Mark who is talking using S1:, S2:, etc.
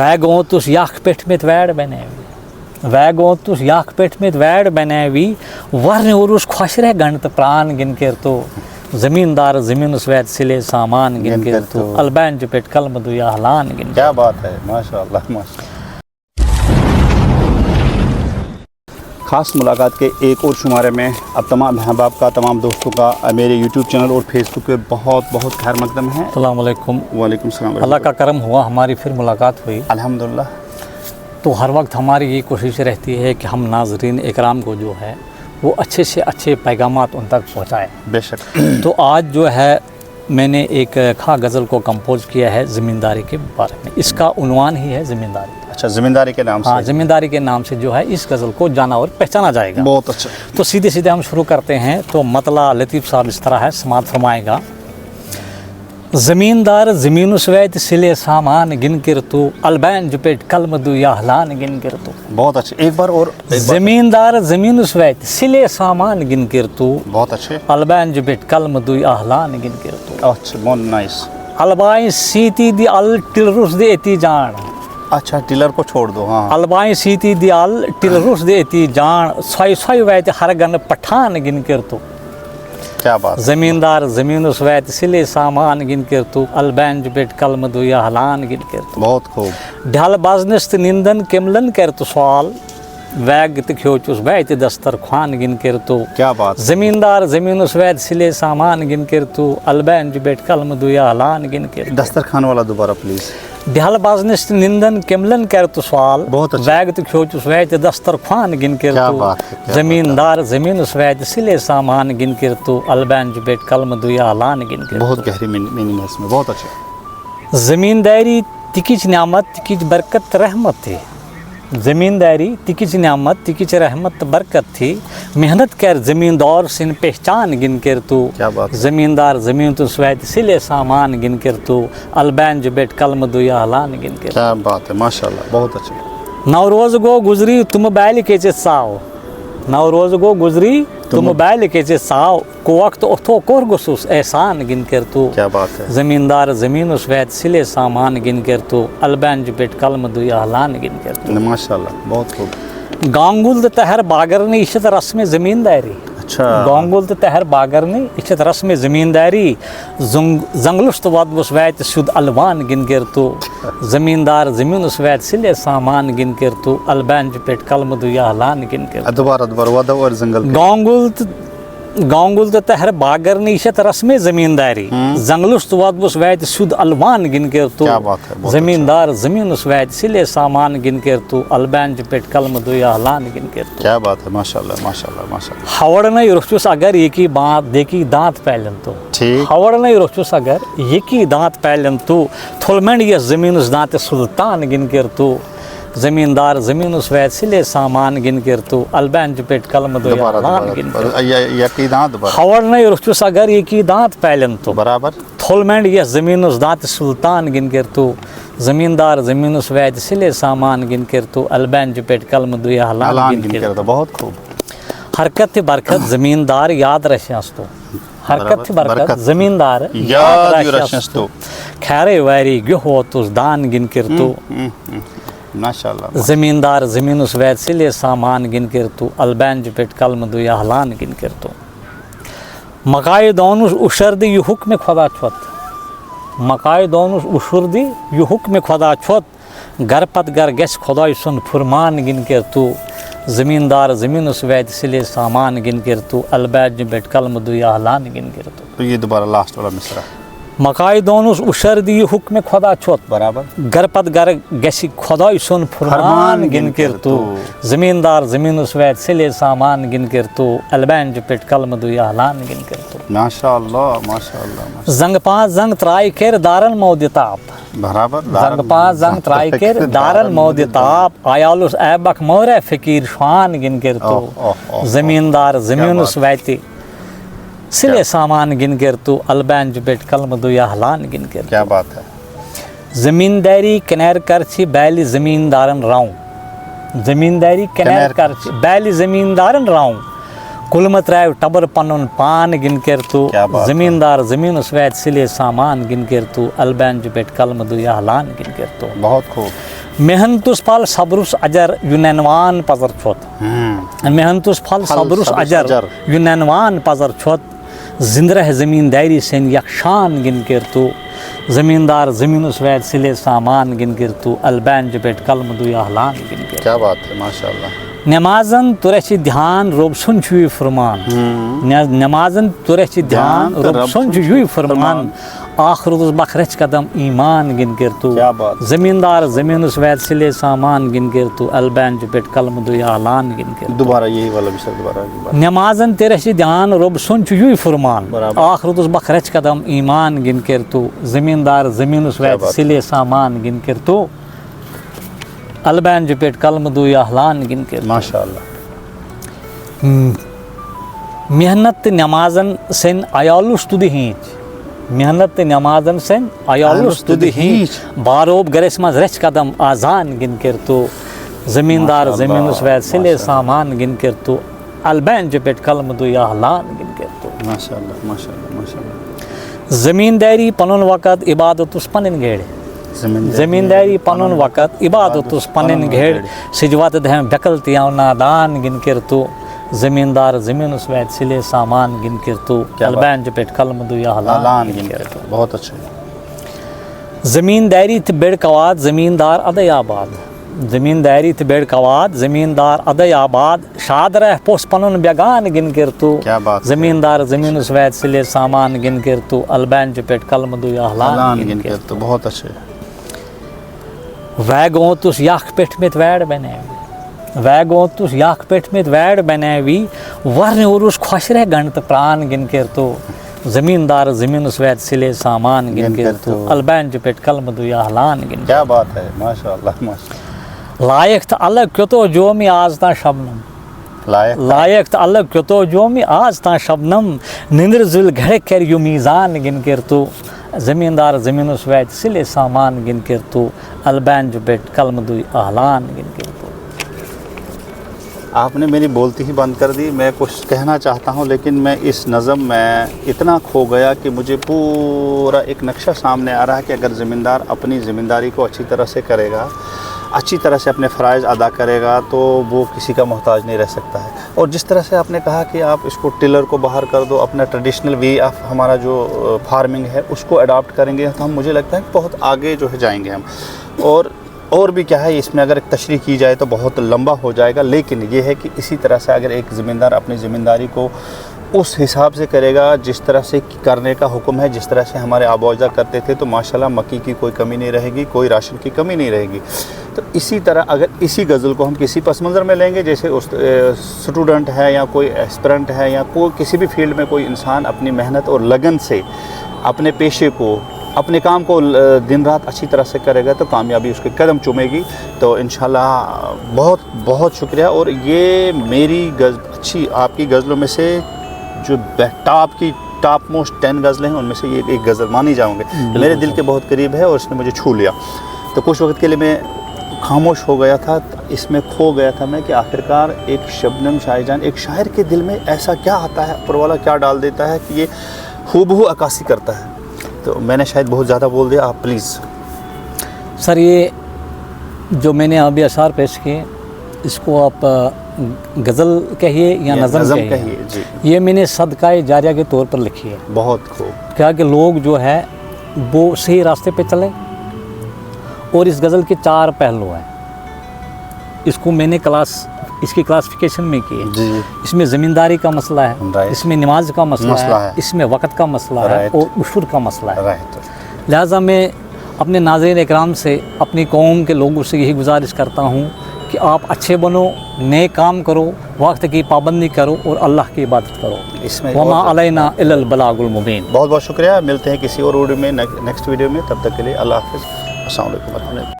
S1: Vägotus jakpet mit värd benevi. Vägotus jakpet mit värd benevi. Varne urus khoshre gant pran gin kerto. زمیندار زمین سوید سلے سامان گن کے تو البین جپٹ کلم دو یا ہلان گن.
S2: کیا بات ہے، ماشاءاللہ ماشاءاللہ. خاص ملاقات کے ایک اور شمارے میں اب تمام احباب کا، تمام دوستوں کا میرے یوٹیوب چینل اور فیس بک پہ بہت بہت خیر مقدم ہے.
S1: السلام علیکم.
S2: وعلیکم السلام.
S1: اللہ کا کرم ہوا، ہماری پھر ملاقات ہوئی
S2: الحمدللہ.
S1: تو ہر وقت ہماری یہ کوشش رہتی ہے کہ ہم ناظرین اکرام کو جو ہے وہ اچھے سے اچھے پیغامات ان تک پہنچائیں.
S2: بے شک.
S1: تو آج جو ہے میں نے ایک کھا غزل کو کمپوز کیا ہے زمینداری کے بارے میں. اس کا عنوان ہی ہے زمینداری.
S2: اچھا، زمینداری کے نام سے.
S1: ہاں، زمینداری کے نام سے جو ہے اس غزل کو جانا اور پہچانا جائے گا.
S2: بہت اچھا.
S1: تو سیدھے سیدھے ہم شروع کرتے ہیں. تو مطلع لطیف صاحب اس طرح ہے، سماعت فرمائے گا. زمیندار زمین سوید سلے سامان گن کر تو البین جپیٹ کلم دو یا ہلان گن کر تو.
S2: بہت اچھا، ایک بار اور.
S1: زمیندار زمین سوید سلے سامان گن کر تو
S2: بہت اچھے.
S1: البین جپیٹ کلم دو یا ہلان گن کر تو.
S2: اچھا، بہت نائس.
S1: البائیں سیتی دی ال ٹلرس دے اتی جان.
S2: اچھا، ٹلر کو چھوڑ دو. ہاں.
S1: البائیں سیتی دی ال ٹلرس دے اتی جان سوئی سوئی ویت ہر گن پٹھان گن کر تو.
S2: کیا بات.
S1: زمیندار زمین سوید سلے سامان گن کر تو البین جپیٹ کلم دو یا ہلان گن کر تو.
S2: بہت خوب.
S1: ڈھل بازنست نندن کملن کر تو سوال ویگ تکھیوچس بیت دستر خوان گن کر تو.
S2: کیا بات.
S1: زمیندار زمین سوید سلے سامان گن کر تو البین جپیٹ کلم دو یا ہلان گن کر.
S2: دسترخوان والا دوبارہ پلیز.
S1: ڈھل بازنست نندن کملن کر تو سوال
S2: بہت اچھا.
S1: ویگ تکھیوچس بیت دستر خوان گن کر
S2: کیا
S1: تو.
S2: بات ہے، کیا
S1: زمیندار زمین سوید سلے سامان گن کر تو البین جپیٹ کلم دو یا ہلان گن کر.
S2: بہت گہری میننگ ہے اس میں. بہت اچھا.
S1: زمینداری تکچ نعمت تکچ برکت رحمت تھی. زمینداری تکچ نعمت تکچ رحمت برکت تھی. محنت کر زمیندار سن پہچان گن کر تو.
S2: کیا بات.
S1: زمیندار زمین تو سوید سلے سامان گن کر تو البین جبیٹ کلم دو یا ہلان گن کر.
S2: کیا بات ہے، ماشاءاللہ. بہت اچھا.
S1: نوروز گو گزری تم بیل کے ساو. نوروز گو گزری تم بیل کے ساو کو وقت اتھو کور گسوس احسان گن کر تو.
S2: کیا بات ہے.
S1: زمیندار زمین سوید سلے سامان گن کر تو البین جپیٹ کلم دو یا ہلان گن کر تو.
S2: ماشاءاللہ. بہت خوب.
S1: گانگل تہر باگر نے عشت رسم زمینداری.
S2: اچھا.
S1: گانگل تہر باگر نے عشت رسم زمینداری زنگلست ود وسویت سود الوان گن کر تو. زمیندار زمین سوید سلے سامان گن کر تو البین جپیٹ کلم دو یا ہلان گن کر.
S2: دوبارہ ودا اور زنگل.
S1: گانگل تہر باگر نے عشت رسم زمینداری زنگلست ود وسویت سود الوان گن کر تو.
S2: کیا بات ہے.
S1: زمیندار زمین سوید سلے سامان گن کر تو البین جپیٹ کلم دو یا ہلان گن کر تو.
S2: کیا بات ہے، ماشاءاللہ ماشاءاللہ ماشاءاللہ.
S1: ہوڑنے رخچس اگر یکی بات دیکھی دانت پہلن تو.
S2: ٹھیک.
S1: ہوڑنے رخچس اگر یکی دانت پہلن تو تھلمنڈ یہ زمین دانت سلطان گن کر تو. زمیندار زمین سوید سلے سامان گن کر تو البین جپیٹ کلم دو یا ہلان گن کر. ہوڑنے رخچس اگر یکی دانت پہلن تو
S2: برابر
S1: تھلمنڈ یہ زمین دانت سلطان گن کر تو. زمیندار زمین سوید سلے سامان گن کر تو البین جپیٹ کلم دو یا ہلان گن کر تو.
S2: بہت خوب.
S1: حرکت برکت زمیندار یاد رشیاس تو. حرکت برکت زمیندار
S2: یاد رشیاس تو.
S1: خیرے ویری گہ ہوتس دان گن کر تو.
S2: ماشاءاللہ.
S1: زمیندار زمین سوید سلے سامان گن کر تو البین جپیٹ کلم دو یا ہلان گن کر تو. مکائے دونس اشرد یہ حکم خدا چھت. مکائے دونس اشرد یہ حکم خدا چھت گر پت گر گس خدای سن فرمان گن کر تو. زمیندار زمین سوید سلے سامان گن کر تو البین جپیٹ کلم دو یا ہلان گن کر تو.
S2: تو یہ دوبارہ لاسٹ والا مصرع.
S1: مکائے دونس اشرد یہ حکم خدا چھت
S2: برابر
S1: گر پت گر گسی خدای سن فرمان گن کر تو. زمیندار زمین سوید سلے سامان گن کر تو البین جپیٹ کلم دو یا ہلان گن کر تو.
S2: ماشاءاللہ ماشاءاللہ.
S1: زنگ پانچ زنگ ترائی کر دارن مود تاپ.
S2: برابر.
S1: زنگ پانچ زنگ ترائی کر دارن مود تاپ آیالوس ایبک مورے فقیر شوان گن کر تو. زمیندار زمین سوید سلے سامان گن کر تو البین جپیٹ کلم دو یا ہلان گن کر.
S2: کیا بات ہے.
S1: زمینداری کنیر کرچی بیلی زمیندارن راؤں. زمینداری کنیر کرچی بیلی زمیندارن راؤں کلمت رائے ٹبر پنن پان گن کر تو. زمیندار زمین سوید سلے سامان گن کر تو البین جپیٹ کلم دو یا ہلان گن کر تو.
S2: بہت خوب.
S1: محنتس پھل صبرس اجر یہ ننوان پزر چھوت محنتس پھل صبرس اجر یہ ننوان پزر چھوت زندرہ زمینداری سین یکشان گن کر تو زمیندار زمینس وید سلے سامان گن کر تو البینج پیٹ قلم دو احلان گن کر.
S2: کیا بات ہے ماشاء اللہ.
S1: نمازن ترچ دھیان رب سن چھوئی فرمان نمازن ترچ دھیان رب سن چھوئی فرمان آخر روز بخرچ قدم ایمان گن کر تو زمیندار زمینس وید سلے سامان گن کر تو البینج پیٹ قلم دو احلان گن کر.
S2: دوبارہ یہی والا بھی دوبارہ.
S1: نمازن ترچ دھیان رب سن چھوئی فرمان آخر روز بخرچ قدم ایمان گن کر تو زمیندار زمینس وید سلے سامان گن کر تو البینج پیٹ قلم دو احلان گن کر.
S2: ماشاء اللہ.
S1: محنت نمازن سن عیالس تد ہینچ محنت نمازن سن عیالس تد ہینچ باروب گرس مز رچ قدم آزان گن کر تو زمیندار زمینس وید سلے سامان گن کر تو البینج پیٹ قلم دو احلان گن کر تو.
S2: ماشاء اللہ ماشاء اللہ ماشاء اللہ.
S1: زمینداری پنن وقت عبادت پنن گیڑ زمینداری پنن وقت عبادت پنن گھیڑ سجوات دہم بکل تیاو نادان گن کر تو زمیندار زمینس وید سلے سامان گن کر تو البینج پیٹ قلم دو احلان گن کر تو.
S2: بہت اچھا.
S1: زمینداری تہ بڑ کواد زمیندار ادے آباد زمینداری تہ بڑ کواد زمیندار ادے آباد شاد رہ پوس پنن بیگان گن کر تو زمیندار زمینس وید سلے سامان گن کر تو البینج پیٹ قلم دو احلان گن کر تو.
S2: بہت اچھے.
S1: ویگوتس یک پیٹ میں ویڑ بناوی ویگوتس یک پیٹ میں ویڑ بناوی ورن ورس خوش رہ گنت پران گن کر تو زمیندار زمینس وید سلے سامان گن کر تو البینج پیٹ قلم دو احلان گن.
S2: کیا بات ہے ماشاء اللہ ماشاء اللہ.
S1: لائق تہ الگ کیوتو جو می آز تا شبنم لائق تہ الگ کیوتو جو می آز تا شبنم نندر ذل گھڑ کر یو میزان گن کر تو زمیندار زمینس وید سلے سامان گن کر تو البینج پیٹ قلم دو احلان گن کر تو.
S2: آپ نے میری بولتی ہی بند کر دی. میں کچھ کہنا چاہتا ہوں لیکن میں اس نظم میں اتنا کھو گیا کہ مجھے پورا ایک نقشہ سامنے آ رہا ہے کہ اگر زمیندار اپنی زمینداری کو اچھی طرح سے کرے گا اچھی طرح سے اپنے فرائض ادا کرے گا تو وہ کسی کا محتاج نہیں رہ سکتا ہے. اور جس طرح سے آپ نے کہا کہ آپ اس کو ٹلر کو باہر کر دو اپنا ٹریڈیشنل وے آف ہمارا جو فارمنگ ہے اس کو اڈاپٹ کریں گے تو ہم مجھے لگتا ہے کہ بہت آگے جو ہے جائیں گے ہم. اور بھی کیا ہے اس میں اگر ایک تشریح کی جائے تو بہت لمبا ہو جائے گا لیکن یہ ہے کہ اسی طرح سے اگر ایک زمیندار اپنی زمینداری کو اس حساب سے کرے گا جس طرح سے کرنے کا حکم ہے جس طرح سے ہمارے آبا و اجداد کرتے تھے تو ماشاءاللہ مکی کی کوئی کمی نہیں رہے گی کوئی راشن کی کمی نہیں رہے گی. تو اسی طرح اگر اسی غزل کو ہم کسی پس منظر میں لیں گے جیسے اسٹوڈنٹ ہے یا کوئی ایسپرنٹ ہے یا کوئی کسی بھی فیلڈ میں کوئی انسان اپنی محنت اور لگن سے اپنے پیشے کو اپنے کام کو دن رات اچھی طرح سے کرے گا تو کامیابی اس کے قدم چومے گی. تو انشاءاللہ بہت بہت شکریہ. اور یہ میری اچھی آپ کی غزلوں میں سے جو ٹاپ موسٹ 10 غزلیں ہیں ان میں سے یہ ایک غزل مانی جاؤں گے. میرے دل کے بہت قریب ہے اور اس نے مجھے چھو لیا. تو کچھ وقت کے لیے میں خاموش ہو گیا تھا اس میں کھو گیا تھا میں کہ آخرکار ایک شبنم شاہ جان ایک شاعر کے دل میں ایسا کیا آتا ہے اوپر والا کیا ڈال دیتا ہے کہ یہ ہو بہو عکاسی کرتا ہے. تو میں نے شاید بہت زیادہ بول دیا. آپ پلیز
S1: سر یہ جو میں نے ابھی اشعار پیش کیے اس کو آپ غزل کہیے یا نظم کہیے
S2: جی.
S1: یہ میں نے صدقہ جاریہ کے طور پر لکھی ہے.
S2: بہت خوب.
S1: کیا کہ لوگ جو ہے وہ صحیح راستے پہ چلیں. اور اس غزل کے 4 پہلو ہیں. اس کو میں نے اس کی کلاسیفیکیشن میں کی ہے.
S2: جی.
S1: اس میں زمینداری کا مسئلہ ہے اس میں نماز کا مسئلہ ہے اس میں وقت کا مسئلہ ہے اور عشر کا مسئلہ ہے. لہٰذا میں اپنے ناظرین اکرام سے اپنی قوم کے لوگوں سے یہی گزارش کرتا ہوں کہ آپ اچھے بنو نیک کام کرو وقت کی پابندی کرو اور اللہ کی عبادت کرو.
S2: اس میں
S1: وما علینا الا البلاغ المبین.
S2: بہت بہت شکریہ. ملتے ہیں کسی اور ویڈیو میں نیکسٹ ویڈیو میں. تب تک کے لیے اللہ حافظ. السلام علیکم ورحمۃ اللہ.